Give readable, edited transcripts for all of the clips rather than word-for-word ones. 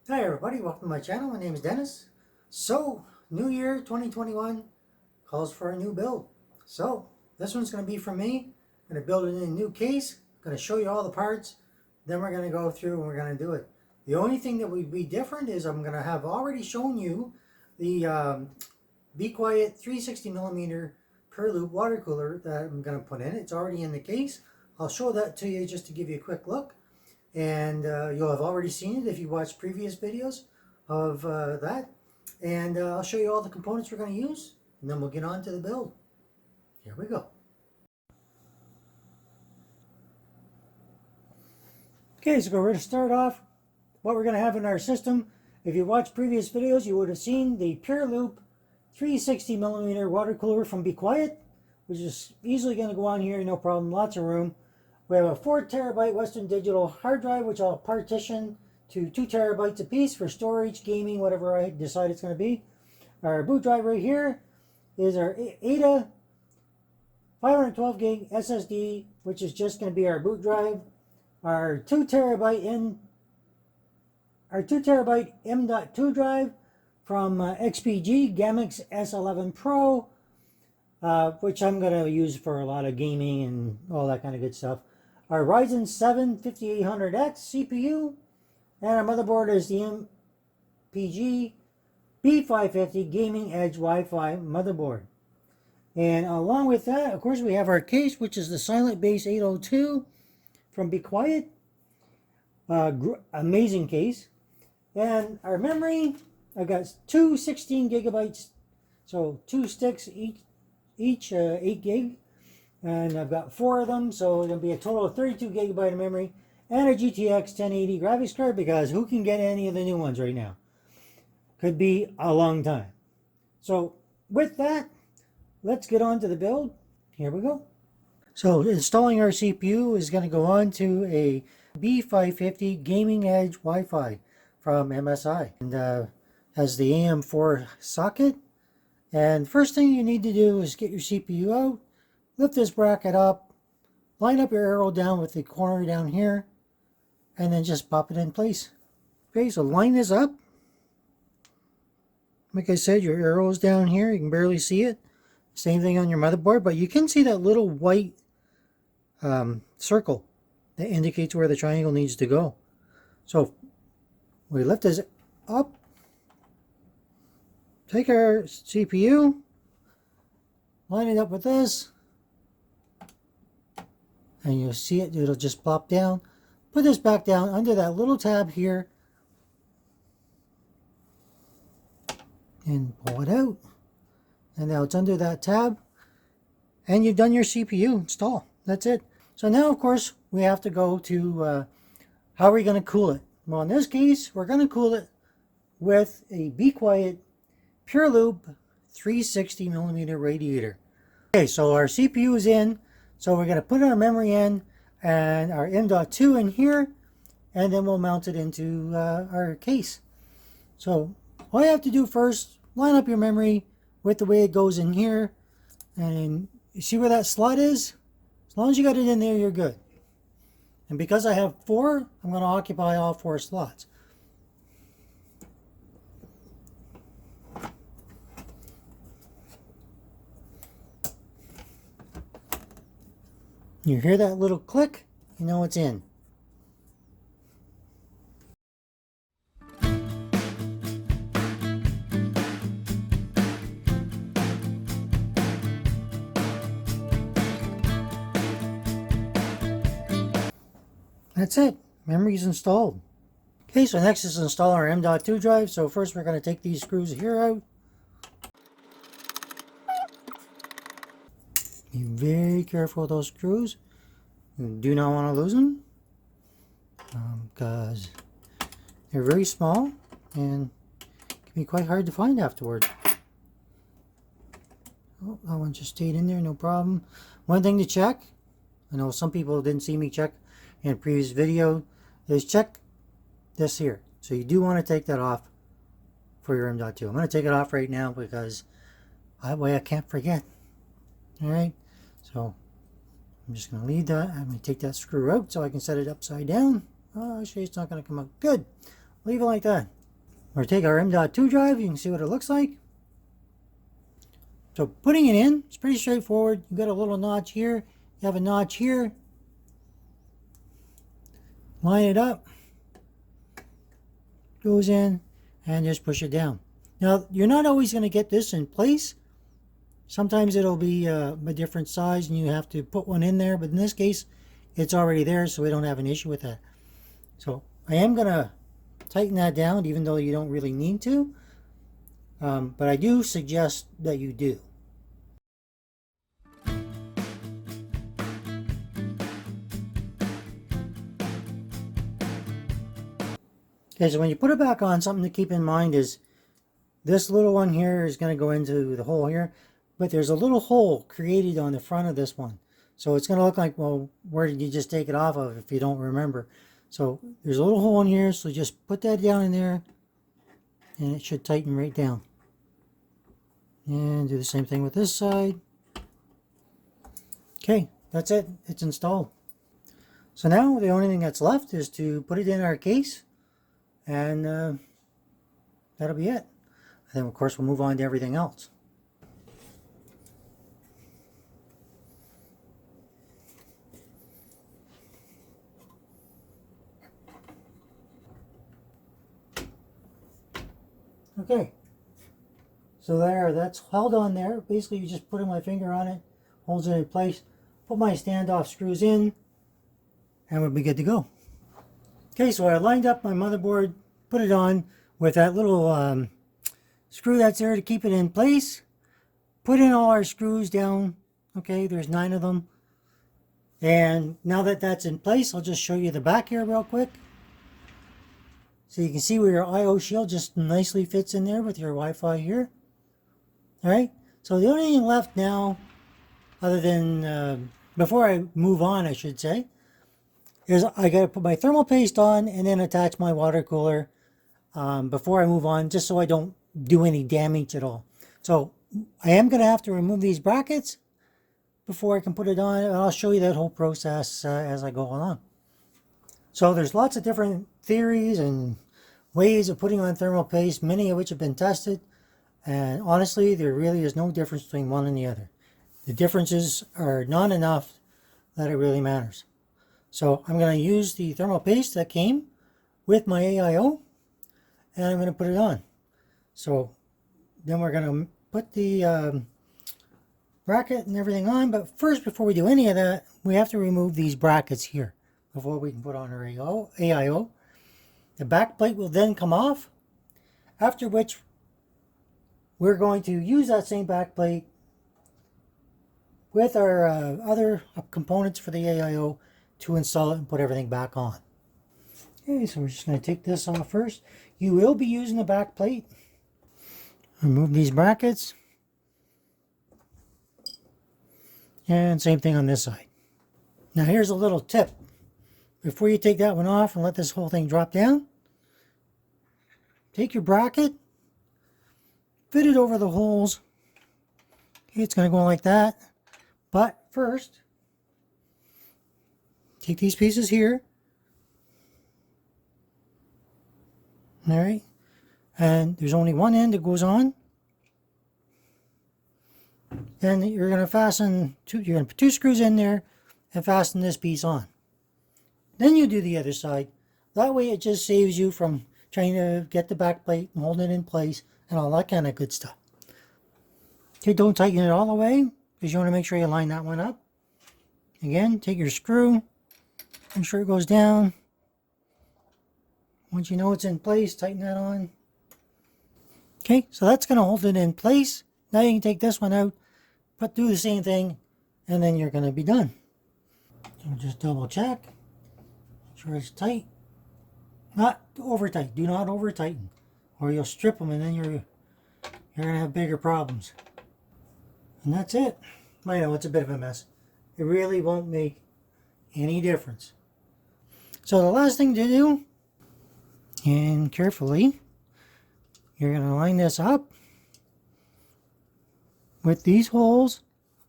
Hi everybody, welcome to my channel. My name is Dennis. So, New Year 2021 calls for a new build. So, this one's going to be for me. I'm going to build it in a new case. I'm going to show you all the parts. Then we're going to go through and we're going to do it. The only thing that would be different is I'm going to have already shown you the Be Quiet 360mm per loop water cooler that I'm going to put in. It's already in the case. I'll show that to you just to give you a quick look. And you'll have already seen it if you watched previous videos of that. And I'll show you all the components we're going to use, and then we'll get on to the build. Here we go. Okay, so we're going to start off what we're going to have in our system. If you watched previous videos, you would have seen the Pure Loop 360mm water cooler from Be Quiet, which is easily going to go on here, no problem, lots of room. We have a 4TB Western Digital hard drive, which I'll partition to 2 TB a piece for storage, gaming, whatever I decide it's going to be. Our boot drive right here is our ATA 512 gig SSD, which is just going to be our boot drive. Our 2 TB M.2 drive from XPG Gamix S11 Pro, which I'm going to use for a lot of gaming and all that kind of good stuff. Our Ryzen 7 5800X CPU, and our motherboard is the MSI B550 Gaming Edge Wi-Fi motherboard. And along with that, of course, we have our case, which is the Silent Base 802 from Be Quiet. Amazing case. And our memory, I got two 16 gigabytes, so 2 sticks each 8 gig. And I've got 4 of them, so it'll be a total of 32 gigabyte of memory, and a GTX 1080 graphics card, because who can get any of the new ones right now? Could be a long time. So with that, let's get on to the build. Here we go. So installing our CPU is going to go on to a B550 Gaming Edge Wi-Fi from MSI, and has the AM4 socket. And first thing you need to do is get your CPU out. Lift this bracket up, line up your arrow down with the corner down here, and then just pop it in place. Okay, so line this up. Like I said, your arrow is down here. You can barely see it. Same thing on your motherboard, but you can see that little white circle that indicates where the triangle needs to go. So we lift this up, take our CPU, line it up with this, and you'll see it, it'll just plop down. Put this back down under that little tab here and pull it out. And now it's under that tab, and you've done your CPU install. That's it. So now, of course, we have to go to how are we going to cool it? Well, in this case, we're going to cool it with a Be Quiet Pure Loop 360mm radiator. Okay, so our CPU is in. So we're going to put our memory in and our M.2 in here, and then we'll mount it into our case. So all you have to do first, line up your memory with the way it goes in here, and you see where that slot is? As long as you got it in there, you're good. And because I have 4, I'm going to occupy all 4 slots. You hear that little click, you know it's in. That's it. Memory's installed. Okay, so next is install our M.2 drive. So first we're going to take these screws here out. Be very careful with those screws. You do not want to lose them, because they're very small and can be quite hard to find afterward. Oh, that one just stayed in there, no problem. One thing to check, I know some people didn't see me check in a previous video, is check this here. So you do want to take that off for your M.2. I'm going to take it off right now because that way I can't forget. Alright, so I'm just going to leave that. I'm going to take that screw out so I can set it upside down. Oh, actually it's not going to come out. Good. Leave it like that. or take our M.2 drive. You can see what it looks like. So putting it in, it's pretty straightforward. You've got a little notch here. You have a notch here. Line it up. Goes in and just push it down. Now, you're not always going to get this in place. Sometimes it'll be a different size and you have to put one in there. But in this case, it's already there, so we don't have an issue with that. So I am going to tighten that down, even though you don't really need to. But I do suggest that you do. Okay, so when you put it back on, something to keep in mind is this little one here is going to go into the hole here, but there's a little hole created on the front of this one. So it's going to look like, well, where did you just take it off of if you don't remember? So there's a little hole in here, so just put that down in there, and it should tighten right down. And do the same thing with this side. Okay, that's it. It's installed. So now the only thing that's left is to put it in our case, and that'll be it. And then, of course, we'll move on to everything else. Okay, so that's held on there. Basically, you just put my finger on it, holds it in place, put my standoff screws in, and we'll be good to go. Okay, so I lined up my motherboard, put it on with that little screw that's there to keep it in place. Put in all our screws down. Okay, there's 9 of them. And now that that's in place, I'll just show you the back here real quick. So you can see where your I/O shield just nicely fits in there with your Wi-Fi here. All right, so the only thing left now, other than, before I move on, I should say, is I got to put my thermal paste on and then attach my water cooler before I move on, just so I don't do any damage at all. So I am going to have to remove these brackets before I can put it on, and I'll show you that whole process as I go along. So there's lots of different theories and ways of putting on thermal paste, many of which have been tested, and honestly there really is no difference between one and the other. The differences are not enough that it really matters. So I'm going to use the thermal paste that came with my AIO, and I'm going to put it on. So then we're going to put the bracket and everything on, but first, before we do any of that, we have to remove these brackets here before we can put on our AIO. The back plate will then come off, after which we're going to use that same back plate with our other components for the AIO to install it and put everything back on. Okay, so we're just going to take this off first. You will be using the back plate. Remove these brackets. And same thing on this side. Now here's a little tip. Before you take that one off and let this whole thing drop down, take your bracket, fit it over the holes. Okay, it's going to go like that. But first, take these pieces here. All right. And there's only one end that goes on. And you're going to fasten you're going to put 2 screws in there and fasten this piece on. Then you do the other side. That way it just saves you from trying to get the back plate and hold it in place and all that kind of good stuff. Okay, don't tighten it all the way because you want to make sure you line that one up. Again, take your screw, make sure it goes down. Once you know it's in place, tighten that on. Okay, so that's going to hold it in place. Now you can take this one out, do the same thing, and then you're going to be done. So just double check. Make sure it's tight. Not over tight. Do not over tighten, or you'll strip them, and then you're going to have bigger problems. And that's it. I know it's a bit of a mess. It really won't make any difference. So the last thing to do, and carefully, you're going to line this up with these holes,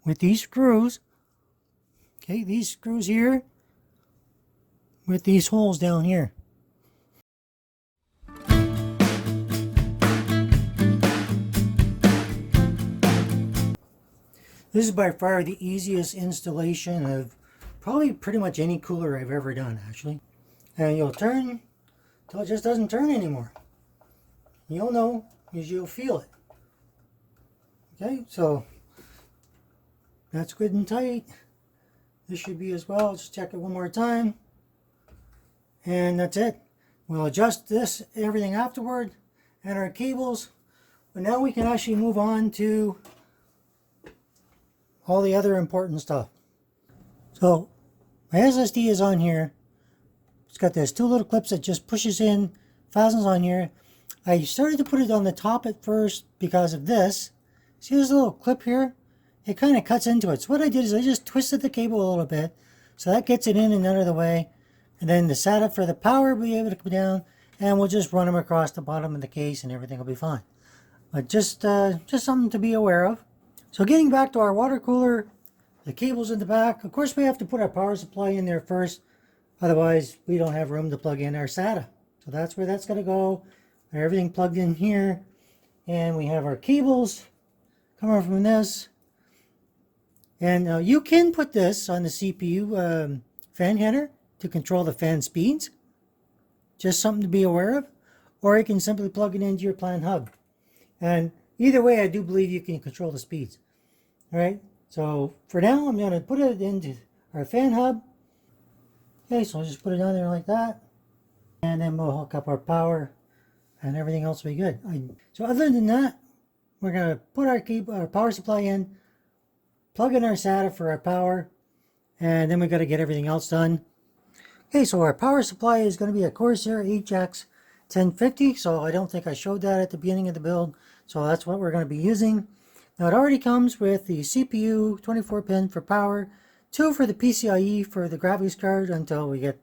with these screws. Okay, these screws here, with these holes down here. This is by far the easiest installation of probably pretty much any cooler I've ever done, actually. And you'll turn till it just doesn't turn anymore. You'll know because you'll feel it. Okay, so that's good and tight. This should be as well. Just check it one more time. And that's it. We'll adjust this, everything afterward, and our cables. But now we can actually move on to all the other important stuff. So my SSD is on here. It's got those two little clips that just pushes in, fastens on here. I started to put it on the top at first because of this. See this little clip here? It kind of cuts into it. So what I did is I just twisted the cable a little bit. So that gets it in and out of the way. And then the SATA for the power will be able to come down. And we'll just run them across the bottom of the case and everything will be fine. But just something to be aware of. So getting back to our water cooler, the cable's in the back. Of course we have to put our power supply in there first. Otherwise we don't have room to plug in our SATA. So that's where that's going to go. Everything plugged in here. And we have our cables coming from this. And you can put this on the CPU fan header to control the fan speeds. Just something to be aware of. Or you can simply plug it into your plant hub. And either way, I do believe you can control the speeds. Alright, so for now, I'm going to put it into our fan hub. Okay, so I'll just put it on there like that. And then we'll hook up our power and everything else will be good. So other than that, we're going to put our power supply in, plug in our SATA for our power, and then we got to get everything else done. Okay, so our power supply is going to be a Corsair HX 1050, so I don't think I showed that at the beginning of the build, so that's what we're going to be using. Now it already comes with the CPU 24 pin for power, 2 for the PCIe for the graphics card until we get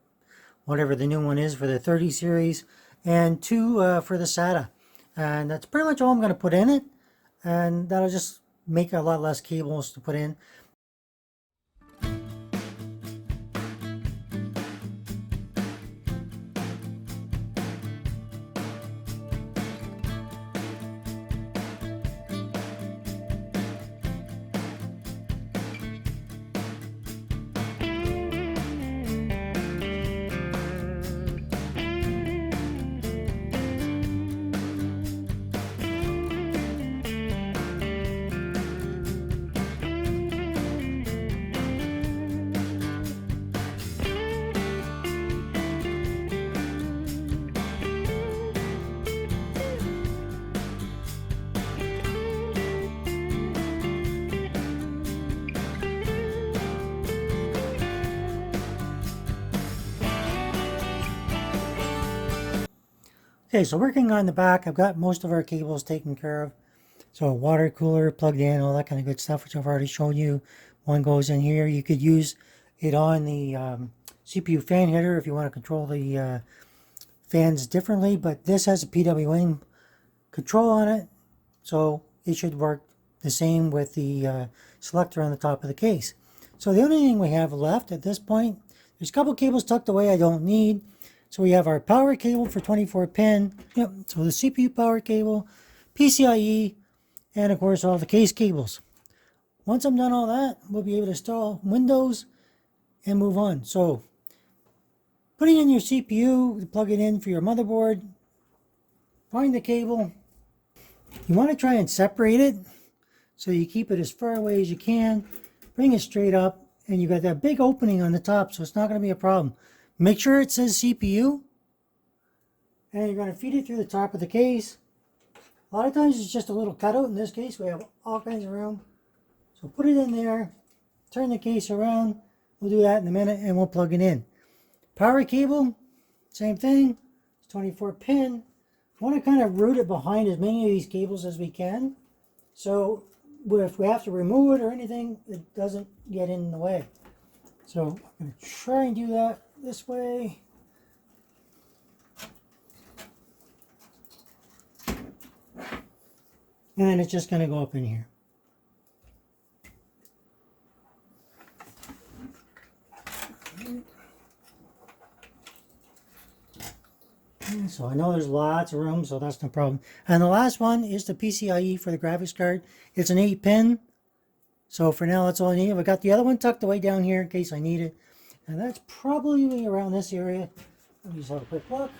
whatever the new one is for the 30 series, and 2 for the SATA. And that's pretty much all I'm going to put in it, and that'll just make a lot less cables to put in. Okay, so working on the back, I've got most of our cables taken care of. So water cooler plugged in, all that kind of good stuff, which I've already shown you. One goes in here. You could use it on the CPU fan header if you want to control the fans differently, but this has a PWM control on it, so it should work the same with the selector on the top of the case. So the only thing we have left at this point, there's a couple cables tucked away I don't need. So we have our power cable for 24 pin. Yep, so the CPU power cable, PCIe, and of course all the case cables. Once I'm done all that, we'll be able to install Windows and move on. So putting in your CPU, plug it in for your motherboard, find the cable. You want to try and separate it so you keep it as far away as you can. Bring it straight up, and you got that big opening on the top, so it's not going to be a problem. Make sure it says CPU, and you're going to feed it through the top of the case. A lot of times it's just a little cutout. In this case, we have all kinds of room. So put it in there, turn the case around. We'll do that in a minute, and we'll plug it in. Power cable, same thing. It's 24 pin. I want to kind of route it behind as many of these cables as we can. So if we have to remove it or anything, it doesn't get in the way. So I'm going to try and do that this way. And then it's just going to go up in here. So I know there's lots of room, so that's no problem. And the last one is the PCIe for the graphics card. It's an 8 pin. So for now, that's all I need. I got the other one tucked away down here in case I need it. And that's probably around this area. Let me just have a quick look.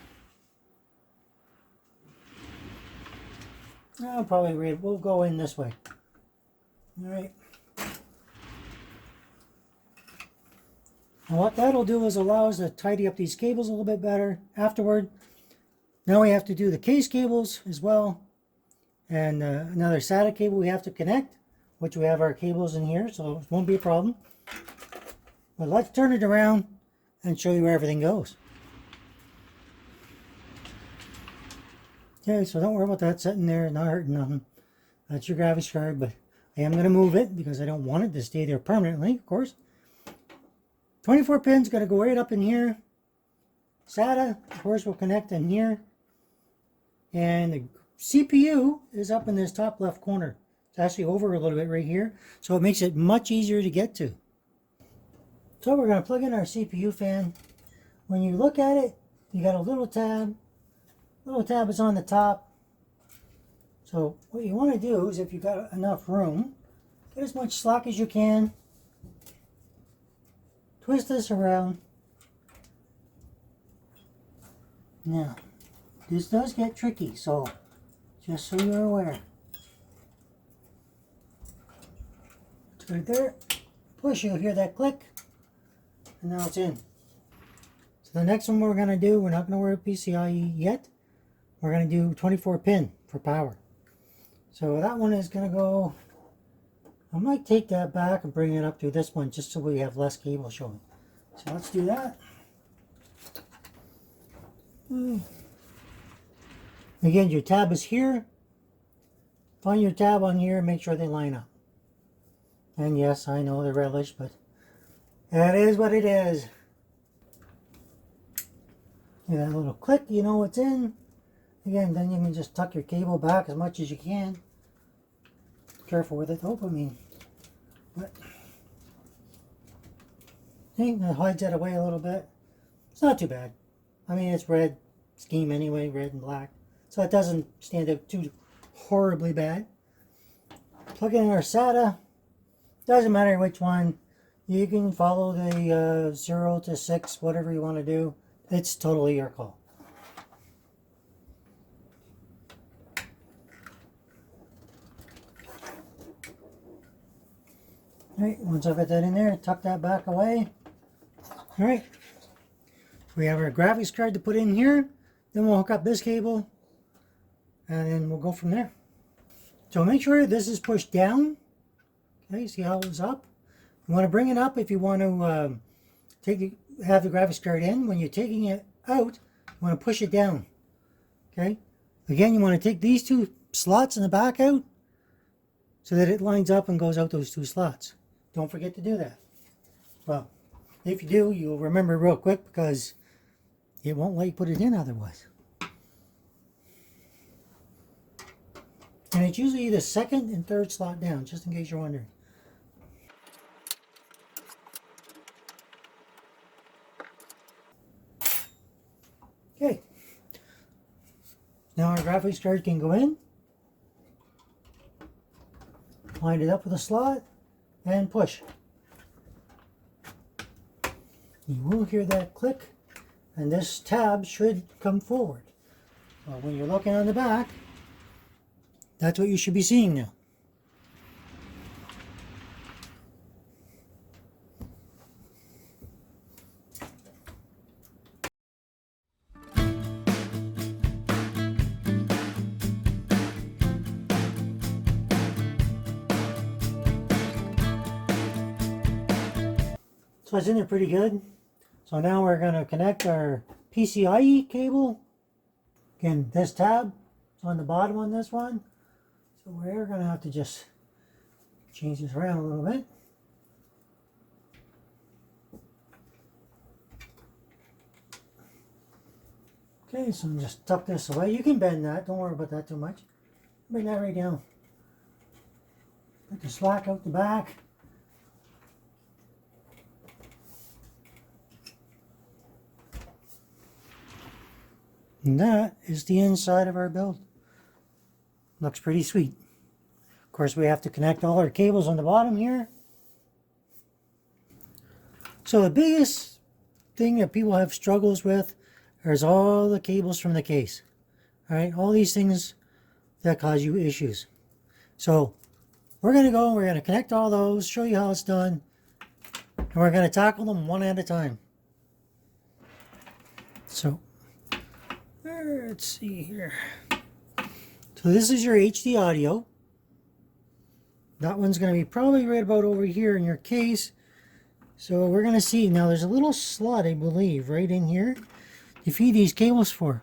I'll probably read. We'll go in this way. All right. And what that'll do is allow us to tidy up these cables a little bit better afterward. Now we have to do the case cables as well. And another SATA cable we have to connect, which we have our cables in here, so it won't be a problem. But let's turn it around and show you where everything goes. Okay, so don't worry about that sitting there, not hurting nothing. That's your graphics card, but I am going to move it because I don't want it to stay there permanently, of course. 24 pins got to go right up in here. SATA, of course, will connect in here. And the CPU is up in this top left corner. It's actually over a little bit right here, so it makes it much easier to get to. So we're going to plug in our CPU fan. When you look at it, you got a little tab. Little tab is on the top. So what you want to do is, if you've got enough room, get as much slack as you can. Twist this around. Now, this does get tricky, so just so you're aware. It's right there. Push, you'll hear that click. And now it's in. So the next one we're going to do, we're not going to worry about PCIe yet. We're going to do 24 pin for power. So that one is going to go, I might take that back and bring it up to this one just so we have less cable showing. So let's do that. Again, your tab is here. Find your tab on here and make sure they line up. And yes, I know they're relish, but that is what it is. You got a little click, you know what's in. Again, then you can just tuck your cable back as much as you can. Careful with it, though, I mean. But, see, that hides that away a little bit. It's not too bad. I mean, it's red scheme anyway, red and black. So it doesn't stand out too horribly bad. Plug in our SATA. Doesn't matter which one. You can follow the 0 to 6, whatever you want to do. It's totally your call. Alright, once I've got that in there, tuck that back away. Alright, we have our graphics card to put in here. Then we'll hook up this cable. And then we'll go from there. So make sure this is pushed down. Okay, see how it was up? You want to bring it up if you want to have the graphics card in. When you're taking it out, you want to push it down. Okay? Again, you want to take these two slots in the back out so that it lines up and goes out those two slots. Don't forget to do that. Well, if you do, you'll remember real quick because it won't let you put it in otherwise. And it's usually the second and third slot down, just in case you're wondering. Okay. Now our graphics card can go in. Line it up with a slot and push. You will hear that click and this tab should come forward. Well, when you're looking on the back, that's what you should be seeing now. So it's in there pretty good. So now we're going to connect our PCIe cable. Again, this tab is on the bottom on this one. So we're going to have to just change this around a little bit. Okay, so just tuck this away. You can bend that. Don't worry about that too much. Bring that right down. Put the slack out the back. And that is the inside of our build. Looks pretty sweet. Of course, we have to connect all our cables on the bottom here. So the biggest thing that people have struggles with is all the cables from the case. All right, all these things that cause you issues. So we're going to go and we're going to connect all those, show you how it's done, and we're going to tackle them one at a time. So let's see here. So this is your HD audio. That one's going to be probably right about over here in your case. So we're going to see, now there's a little slot, I believe, right in here to feed these cables through.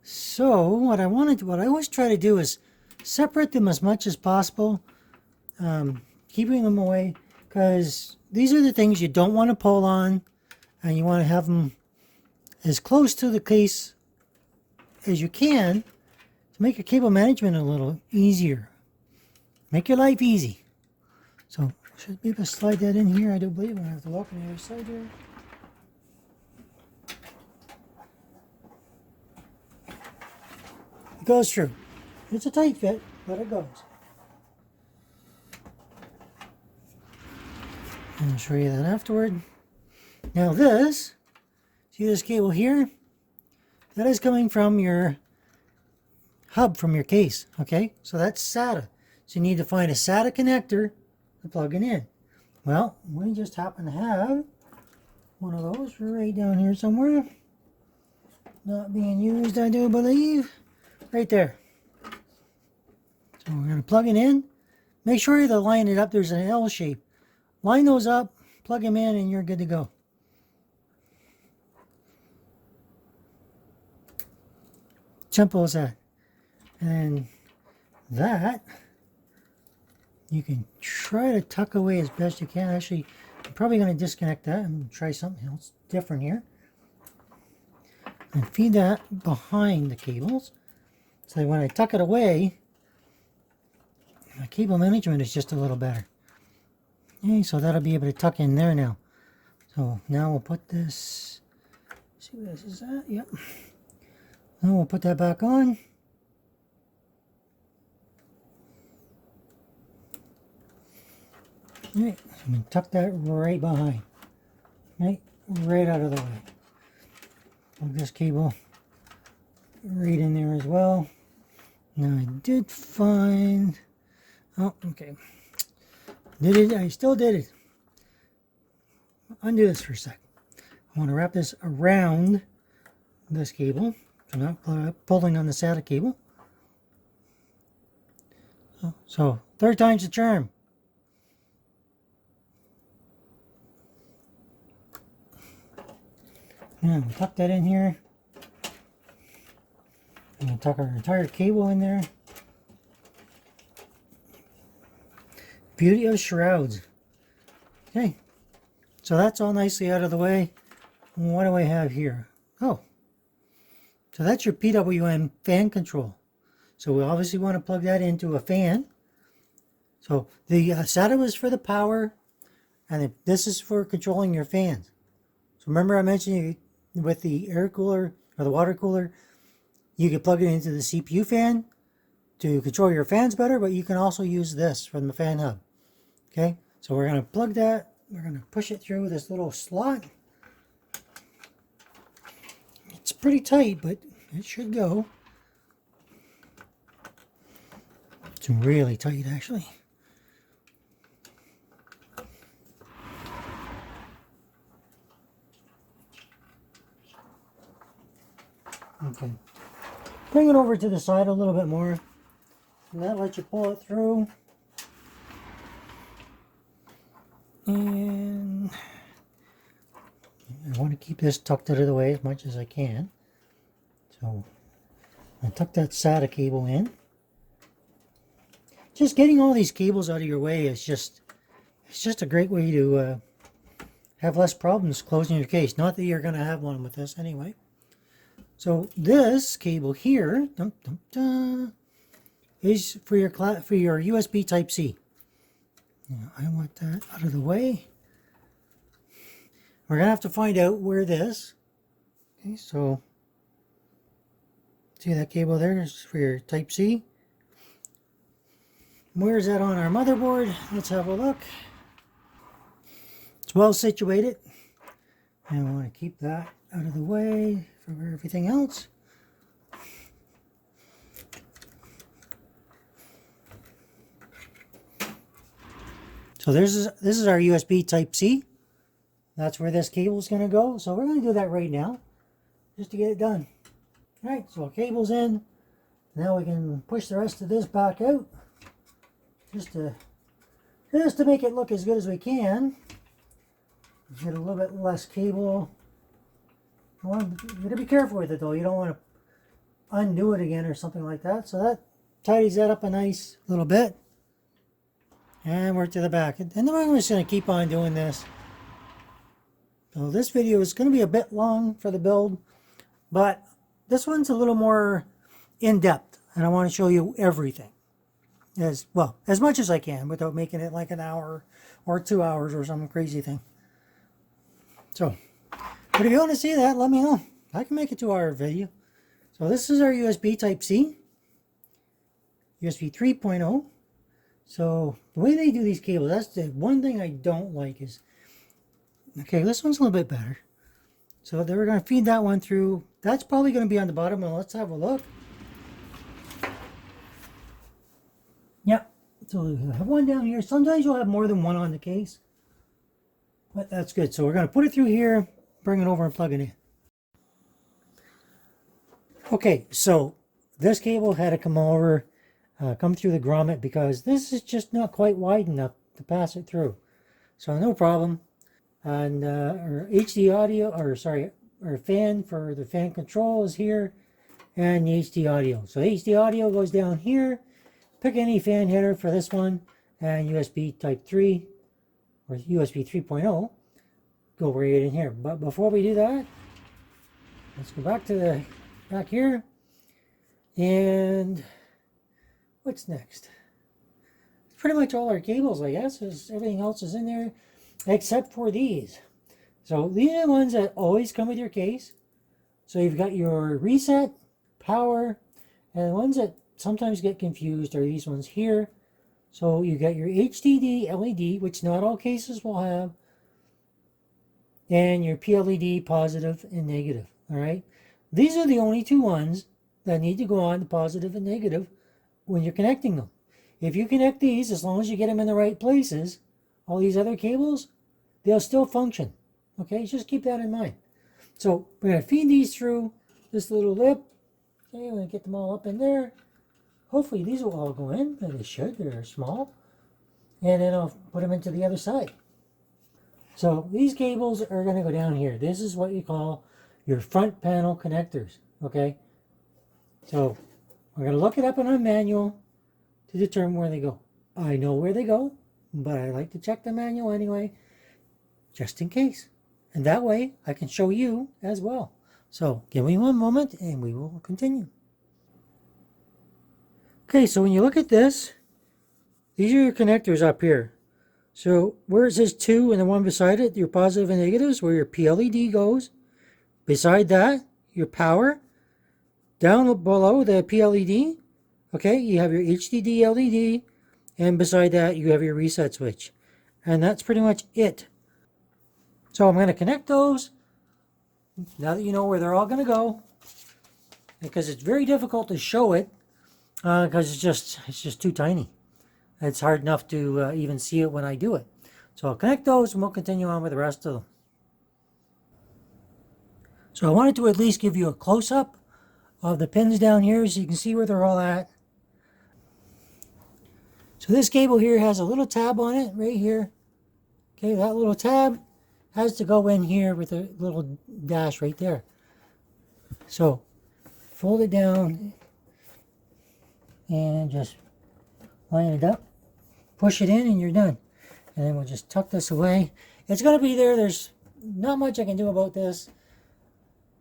So what I always try to do is separate them as much as possible, keeping them away, because these are the things you don't want to pull on, and you want to have them as close to the case as you can to make your cable management a little easier. Make your life easy. So should be able to slide that in here. I do believe I'm going to have to look on the other side here. It goes through. It's a tight fit, but it goes. And I'll show you that afterward. Now this, see this cable here? That is coming from your hub from your case, okay? So that's SATA. So you need to find a SATA connector to plug it in. Well, we just happen to have one of those right down here somewhere. Not being used, I do believe. Right there. So we're going to plug it in. Make sure you line it up. There's an L shape. Line those up, plug them in, and you're good to go. Simple as that. And that you can try to tuck away as best you can. Actually, I'm probably going to disconnect that and try something else different here. And feed that behind the cables. So when I tuck it away, my cable management is just a little better. Okay, so that'll be able to tuck in there now. So now we'll put this, see what this is at? Yep. Now we'll put that back on. Alright, so I'm going to tuck that right behind. Right out of the way. Plug this cable right in there as well. Now I did find, oh, okay. Did it, I still did it. Undo this for a sec. I want to wrap this around this cable. So I'm not pulling on the SATA cable. So third time's the charm. Now we'll tuck that in here. And we'll tuck our entire cable in there. Beauty of shrouds. Okay, so that's all nicely out of the way. What do I have here? Oh, so that's your PWM fan control. So we obviously want to plug that into a fan. So the SATA was for the power, and this is for controlling your fans. So remember I mentioned with the air cooler or the water cooler, you can plug it into the CPU fan to control your fans better, but you can also use this from the fan hub. Okay, so we're going to plug that, we're going to push it through this little slot. It's pretty tight, but it should go. It's really tight, actually. Okay, bring it over to the side a little bit more, and that lets you pull it through. And I want to keep this tucked out of the way as much as I can. So I tuck that SATA cable in. Just getting all these cables out of your way is just a great way to have less problems closing your case. Not that you're going to have one with this anyway. So this cable here is for your USB Type-C. Now, I want that out of the way. We're going to have to find out where this. Okay, so see that cable there is for your Type-C. Where's that on our motherboard? Let's have a look. It's well situated. And I want to keep that out of the way for everything else. So this is our USB Type-C. That's where this cable is going to go. So we're going to do that right now, just to get it done. All right, so cable's in. Now we can push the rest of this back out, just to make it look as good as we can. Get a little bit less cable. You got to be careful with it though. You don't want to undo it again or something like that. So that tidies that up a nice little bit. And we're to the back. And then I'm just going to keep on doing this. So this video is going to be a bit long for the build, but this one's a little more in-depth, and I want to show you everything as much as I can without making it like an hour or 2 hours or some crazy thing. So, but if you want to see that, let me know. I can make a 2-hour video. So this is our USB Type-C, USB 3.0. So the way they do these cables, that's the one thing I don't like is, okay, this one's a little bit better. So then we're going to feed that one through. That's probably going to be on the bottom. Well, let's have a look. Yep. So we have one down here. Sometimes you'll have more than one on the case. But that's good. So we're going to put it through here, bring it over and plug it in. Okay, so this cable had to come over, come through the grommet because this is just not quite wide enough to pass it through. So no problem. And our HD audio, our fan for the fan control is here, and the HD audio. So HD audio goes down here. Pick any fan header for this one, and USB Type 3 or USB 3.0 go right in here. But before we do that, let's go back to back here. And what's next? It's pretty much all our cables, I guess. Everything else is in there except for these. So these are the ones that always come with your case. So you've got your reset, power, and the ones that sometimes get confused are these ones here. So you got your HDD LED, which not all cases will have, and your PLED positive and negative. All right, these are the only two ones that need to go on the positive and negative when you're connecting them. If you connect these, as long as you get them in the right places, all these other cables, they'll still function. Okay, just keep that in mind. So we're going to feed these through this little lip. Okay, we're going to get them all up in there. Hopefully these will all go in, and they should. They're small. And then I'll put them into the other side. So these cables are going to go down here. This is what you call your front panel connectors. Okay, so we're going to look it up in our manual to determine where they go. I know where they go, but I like to check the manual anyway, just in case. And that way I can show you as well. So give me one moment and we will continue. Okay, so when you look at this, these are your connectors up here. So where it says 2 and the one beside it, your positive and negatives, where your PLED goes. Beside that, your power. Down below the PLED, okay, you have your HDD LED, and beside that you have your reset switch. And that's pretty much it. So I'm going to connect those, now that you know where they're all going to go, because it's very difficult to show it, because it's just too tiny. It's hard enough to even see it when I do it. So I'll connect those and we'll continue on with the rest of them. So I wanted to at least give you a close-up of the pins down here so you can see where they're all at. So this cable here has a little tab on it right here. Okay, that little tab has to go in here with a little dash right there. So fold it down and just line it up, push it in, and you're done. And then we'll just tuck this away. It's going to be there. There's not much I can do about this.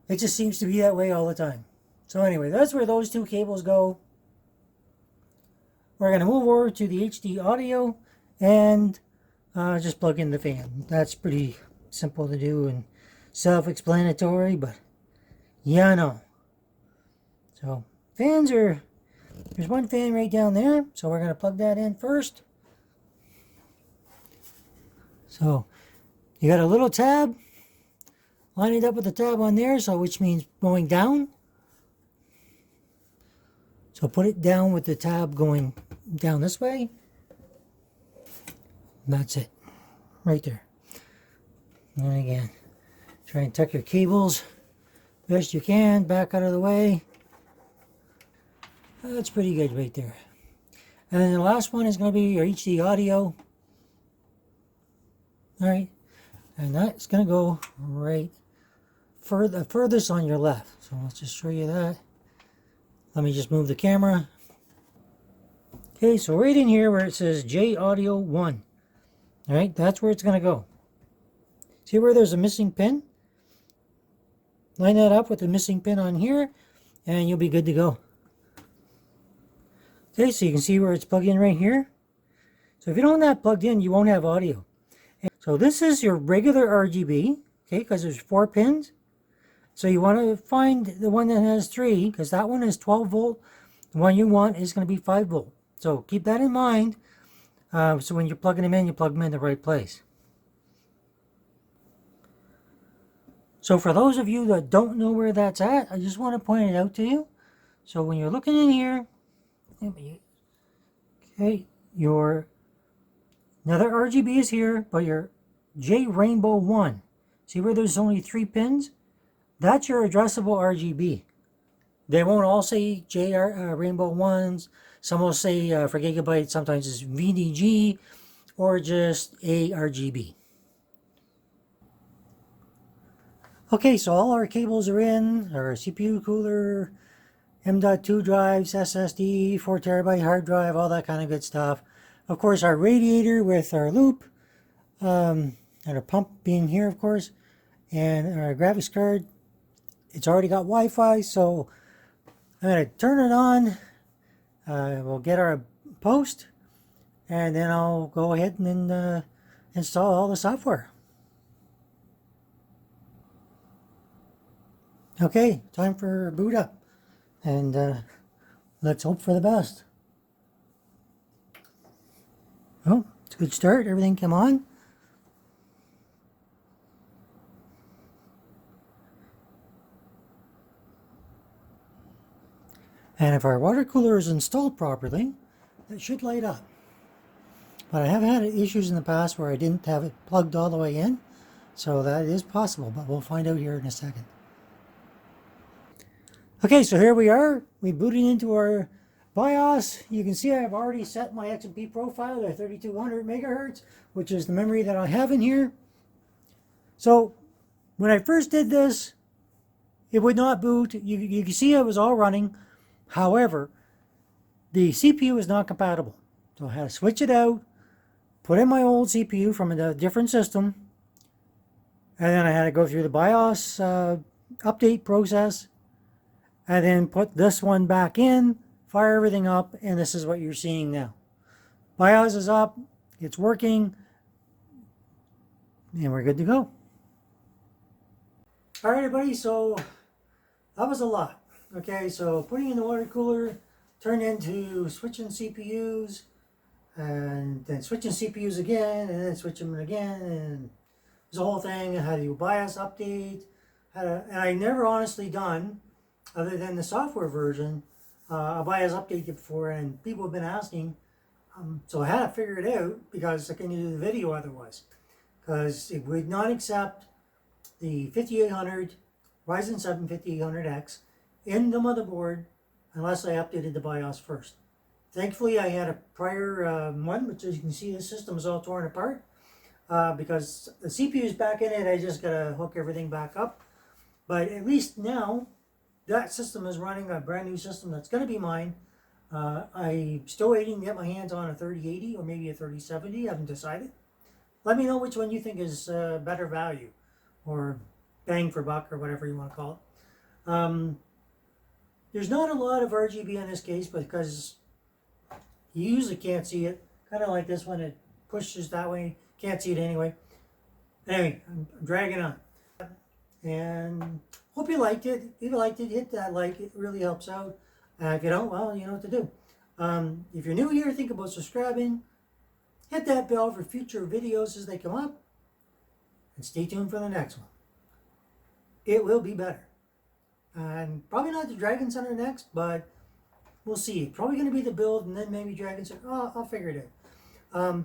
It just seems to be that way all the time. So anyway, that's where those two cables go. We're going to move over to the HD audio and just plug in the fan. That's pretty simple to do and self-explanatory, but yeah, I know. So fans are There's one fan right down there, so we're going to plug that in first. So you got a little tab, line it up with the tab on there, so which means going down. So put it down with the tab going down this way. And that's it, right there. And again, try and tuck your cables best you can, back out of the way. That's pretty good right there. And then the last one is going to be your HD audio. All right, and that's going to go right furthest on your left. So let's just show you that. Let me just move the camera. Okay, so right in here where it says J Audio 1. All right, that's where it's going to go. See where there's a missing pin? Line that up with the missing pin on here, and you'll be good to go. Okay, so you can see where it's plugged in right here. So if you don't have that plugged in, you won't have audio. So this is your regular RGB, okay, because there's 4 pins. So you want to find the one that has 3, because that one is 12 volt. The one you want is going to be 5 volt. So keep that in mind. So when you're plugging them in, you plug them in the right place. So for those of you that don't know where that's at, I just want to point it out to you. So when you're looking in here, okay, your another RGB is here, but your J Rainbow 1. See where there's only 3 pins? That's your addressable RGB. They won't all say J Rainbow 1s. Some will say for gigabytes, sometimes it's VDG or just a RGB. Okay, so all our cables are in, our CPU cooler, M.2 drives, SSD, 4 terabyte hard drive, all that kind of good stuff. Of course, our radiator with our loop, and our pump being here, of course, and our graphics card. It's already got Wi-Fi, so I'm going to turn it on. We'll get our post, and then I'll go ahead and then install all the software. Okay, time for boot up, and let's hope for the best. Oh, it's a good start. Everything came on. And if our water cooler is installed properly, it should light up. But I have had issues in the past where I didn't have it plugged all the way in, so that is possible, but we'll find out here in a second. Okay, so here we are. We booted into our BIOS. You can see I've already set my XMP profile at 3200 megahertz, which is the memory that I have in here. So when I first did this, it would not boot. You can see it was all running. However, the CPU is not compatible. So I had to switch it out, put in my old CPU from a different system, and then I had to go through the BIOS update process, and then put this one back in, fire everything up, and this is what you're seeing now. BIOS is up, it's working, and we're good to go. All right, everybody, so that was a lot. Okay, so putting in the water cooler turned into switching CPUs, and then switching CPUs again, and then switching them again, and it was a whole thing. I had to do a BIOS update, and I never honestly done, other than the software version, a BIOS update before, and people have been asking, so I had to figure it out because I couldn't do the video otherwise, because it would not accept the 5800 Ryzen 7 5800X in the motherboard unless I updated the BIOS first. Thankfully, I had a prior one, which as you can see, the system is all torn apart because the CPU is back in it. I just gotta hook everything back up. But at least now, that system is running a brand new system that's gonna be mine. I'm still waiting to get my hands on a 3080 or maybe a 3070. I haven't decided. Let me know which one you think is better value or bang for buck or whatever you want to call it. There's not a lot of RGB in this case because you usually can't see it. Kind of like this one, it pushes that way. Can't see it anyway. Anyway, I'm dragging on. And hope you liked it. If you liked it, hit that like. It really helps out. If you don't, well, you know what to do. If you're new here, think about subscribing. Hit that bell for future videos as they come up. And stay tuned for the next one. It will be better. And probably not the Dragon Center next, but we'll see. Probably going to be the build and then maybe Dragon Center. Oh, I'll figure it out.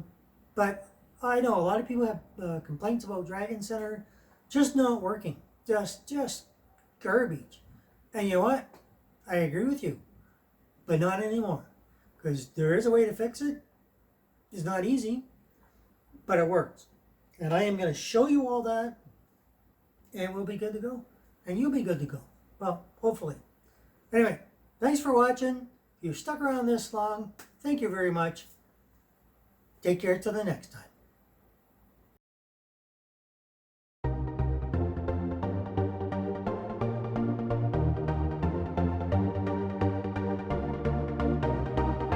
But I know a lot of people have complaints about Dragon Center just not working. Just garbage. And you know what? I agree with you. But not anymore. Because there is a way to fix it. It's not easy, but it works. And I am going to show you all that, and we'll be good to go. And you'll be good to go. Well, hopefully. Anyway, thanks for watching. If you've stuck around this long, thank you very much. Take care till the next time.